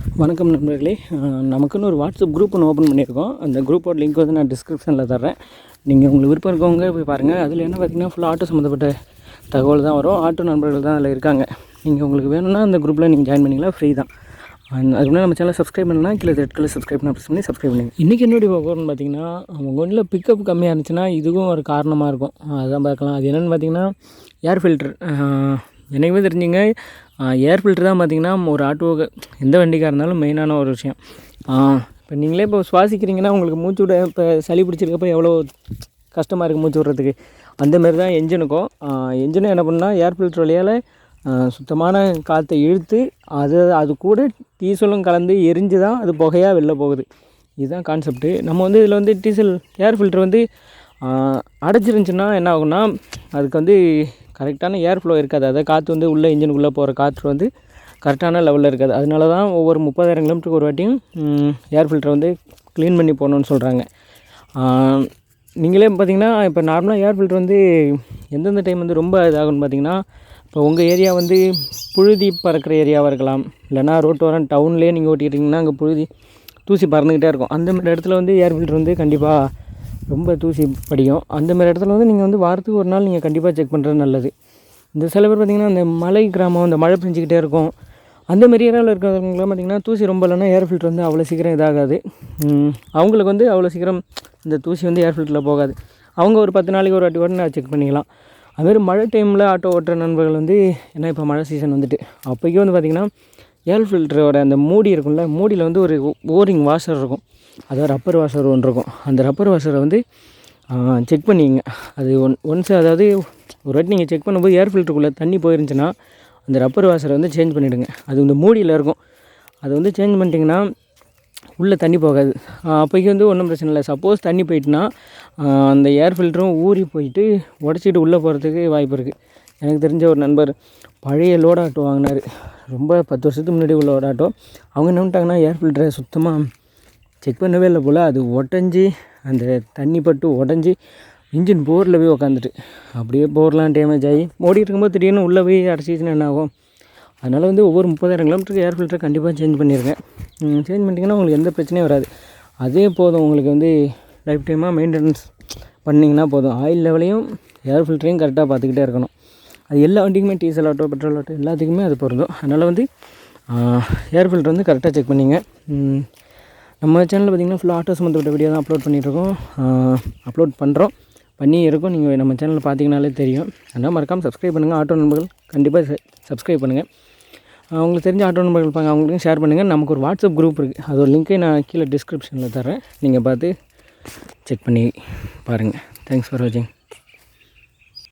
வணக்கம் நண்பர்களே. நமக்குன்னு ஒரு வாட்ஸ்அப் குரூப் ஒன்று ஓப்பன் பண்ணியிருக்கோம். அந்த குரூப்போட லிங்க் வந்து நான் டிஸ்கிரிப்ஷனில் தர்றேன். நீங்கள் உங்களுக்கு விருப்பம் இருக்கவங்க போய் பாருங்கள். அதில் என்ன பார்த்திங்கன்னா ஃபுல்லாக ஆட்டோ சம்மந்தப்பட்ட தகவல் தான் வரும். ஆட்டோ நண்பர்கள் தான் அதில் இருக்காங்க. நீங்கள் உங்களுக்கு வேணும்னா அந்த குரூப்பில் நீங்கள் ஜாயின் பண்ணிக்கலாம், ஃப்ரீ தான். அதுக்கு முன்னாடி நம்ம சேனலை சப்ஸ்கிரைப் பண்ணலாம், கீழே ரெட் கலர் சப்ஸ்கிரைப் பண்ணி சப்ஸ்கிரைப் பண்ணுங்கள். இன்றைக்கி என்னுடைய போகணும்னு பார்த்தீங்கன்னா, அவங்க ஒன்றில் பிக்கப் கம்மியாக இருந்துச்சுன்னா இதுவும் ஒரு காரணமாக இருக்கும். அதுதான் பார்க்கலாம். அது என்னென்னு பார்த்தீங்கன்னா, ஏர் ஃபில்டர். எனக்குமே தெரிஞ்சுங்க, ஏர் ஃபில்ட்ரு தான் பார்த்திங்கன்னா ஒரு ஆட்டோவுக்கு எந்த வண்டிக்காக இருந்தாலும் மெயினான ஒரு விஷயம். இப்போ நீங்களே இப்போ சுவாசிக்கிறீங்கன்னா உங்களுக்கு மூச்சு விட இப்போ சளி பிடிச்சிருக்கப்போ எவ்வளோ கஷ்டமாக இருக்குது மூச்சு விட்றதுக்கு. அந்தமாரி தான் என்ஜினுக்கும். என்ஜினும் என்ன பண்ணால் ஏர் ஃபில்ட்ரு வழியால் சுத்தமான காற்றை இழுத்து அது கூட டீசலும் கலந்து எரிஞ்சு தான் அது புகையாக வெளில போகுது. இதுதான் கான்செப்ட்டு. நம்ம வந்து இதில் வந்து டீசல் ஏர் ஃபில்ட்ரு வந்து அடைச்சிருந்துச்சின்னா என்ன ஆகும்னா, அதுக்கு வந்து கரெக்டான ஏர் ஃப்ளோ இருக்காது. அதாவது காற்று வந்து உள்ளே இன்ஜினுக்குள்ளே போகிற காற்று வந்து கரெக்டான லெவலில் இருக்காது. அதனால தான் ஒவ்வொரு 30,000 கிலோமீட்டருக்கு ஒரு வாட்டியும் ஏர் ஃபில்டரை வந்து க்ளீன் பண்ணி போகணுன்னு சொல்கிறாங்க. நீங்களே பார்த்திங்கன்னா, இப்போ நார்மலாக ஏர் ஃபில்ட்ரு வந்து எந்தெந்த டைம் வந்து ரொம்ப இதாகும்னு பார்த்திங்கன்னா, இப்போ உங்கள் ஏரியா வந்து புழுதி பறக்கிற ஏரியாவாக இருக்கலாம். இல்லைனா ரோட்டோரம் டவுன்லேயே நீங்கள் ஓட்டிக்கிட்டிங்கன்னா அங்கே புழுதி தூசி பறந்துக்கிட்டே இருக்கும். அந்தமாதிரி இடத்துல வந்து ஏர் ஃபில்ட்ரு வந்து கண்டிப்பாக ரொம்ப தூசி படியும். அந்தமாதிரி இடத்துல வந்து நீங்கள் வந்து வாரத்துக்கு ஒரு நாள் நீங்கள் கண்டிப்பாக செக் பண்ணுறது நல்லது. இந்த சில பேர் பார்த்திங்கன்னா, அந்த மலை கிராமம், அந்த மழை பெஞ்சிக்கிட்டே இருக்கும், அந்தமாரி ஏரியாவில் இருக்கிறவங்களாம் பார்த்திங்கன்னா தூசி ரொம்ப இல்லைன்னா ஏர் ஃபில்ட்ரு வந்து அவ்வளோ சீக்கிரம் இதாகாது. அவங்களுக்கு வந்து அவ்வளோ சீக்கிரம் இந்த தூசி வந்து ஏர் ஃபில்டரில் போகாது. அவங்க ஒரு 10 நாளைக்கு ஒரு வாட்டி கூட நான் செக் பண்ணிக்கலாம். அதுமாதிரி மழை டைமில் ஆட்டோ ஓட்டுற நண்பர்கள் வந்து, ஏன்னா இப்போ மழை சீசன் வந்துட்டு, அப்போக்கே வந்து பார்த்திங்கன்னா ஏர் ஃபில்டரோட அந்த மூடி இருக்கும்ல, மூடியில் வந்து ஒரு ஓரிங் வாஷர் இருக்கும். அதாவது ரப்பர் வாஷர் ஒன்று இருக்கும். அந்த ரப்பர் வாஷரை வந்து செக் பண்ணிங்க. அது ஒன்ஸ் அதாவது ஒரு வாட்டி நீங்கள் செக் பண்ணும்போது ஏர் ஃபில்டருக்குள்ளே தண்ணி போயிருந்துச்சுன்னா அந்த ரப்பர் வாஷரை வந்து சேஞ்ச் பண்ணிவிடுங்க. அது இந்த மூடியில் இருக்கும். அது வந்து சேஞ்ச் பண்ணிட்டிங்கன்னா உள்ளே தண்ணி போகாது. அப்போக்கி வந்து ஒன்றும் பிரச்சனை இல்லை. சப்போஸ் தண்ணி போயிட்டுனா அந்த ஏர் ஃபில்டரும் ஊறி போயிட்டு உடச்சிட்டு உள்ளே போகிறதுக்கு வாய்ப்பு இருக்குது. எனக்கு தெரிஞ்ச ஒரு நண்பர் பழைய லோட் ஆட்டோ வாங்கினார். ரொம்ப 10 வருஷத்துக்கு முன்னாடி உள்ள லோட் ஆட்டோ. அவங்க என்ன பண்ணிட்டாங்கன்னா, ஏர் ஃபில்டரை சுத்தமாக செக் பண்ணவே இல்லை போல். அது உடஞ்சி அந்த தண்ணி பட்டு உடஞ்சி இன்ஜின் போரில் போய் உக்காந்துட்டு அப்படியே போர்லாம் டேமேஜ் ஆகி ஓடிட்டு இருக்கும்போது திடீர்னு உள்ளே போய் அடைச்சிச்சுன்னா என்ன ஆகும். அதனால் வந்து ஒவ்வொரு 30,000 கிலோமீட்டருக்கு ஏர் ஃபில்டரை கண்டிப்பாக சேஞ்ச் பண்ணியிருக்கேன். சேஞ்ச் பண்ணிட்டிங்கன்னா உங்களுக்கு எந்த பிரச்சனையும் வராது. அதே போதும். உங்களுக்கு வந்து லைஃப் டைமாக மெயின்டெனன்ஸ் பண்ணிங்கன்னா போதும். ஆயில் லெவலையும் ஏர் ஃபில்டரையும் கரெக்டாக பார்த்துக்கிட்டே இருக்கணும். அது எல்லா வண்டிக்குமே, டீசல் ஆட்டோ, பெட்ரோல் ஆட்டோ எல்லாத்துக்குமே அது பொருந்தும். அதனால் வந்து ஏர் ஃபில்டர் வந்து கரெக்டாக செக் பண்ணிங்க. நம்ம சேனலில் பார்த்திங்கன்னா ஃபுல்லாக ஆட்டோ சம்மந்தப்பட்ட வீடியோ தான் அப்லோட் பண்ணி இருக்கும். நீங்கள் நம்ம சேனலில் பார்த்தீங்கனாலே தெரியும். அதனால் மறக்காமல் சப்ஸ்கிரைப் பண்ணுங்கள். ஆட்டோ நண்பர்கள் கண்டிப்பாக சப்ஸ்கிரைப் பண்ணுங்கள். உங்களுக்கு தெரிஞ்ச ஆட்டோ நண்பர்கள் இருப்பாங்க, அவங்களுக்கும் ஷேர் பண்ணுங்கள். நமக்கு ஒரு வாட்ஸ்அப் குரூப் இருக்குது. அது ஒரு லிங்க்கை நான் கீழே டிஸ்கிரிப்ஷனில் தரேன். நீங்கள் பார்த்து செக் பண்ணி பாருங்கள். தேங்க்ஸ் ஃபார் வாட்சிங்.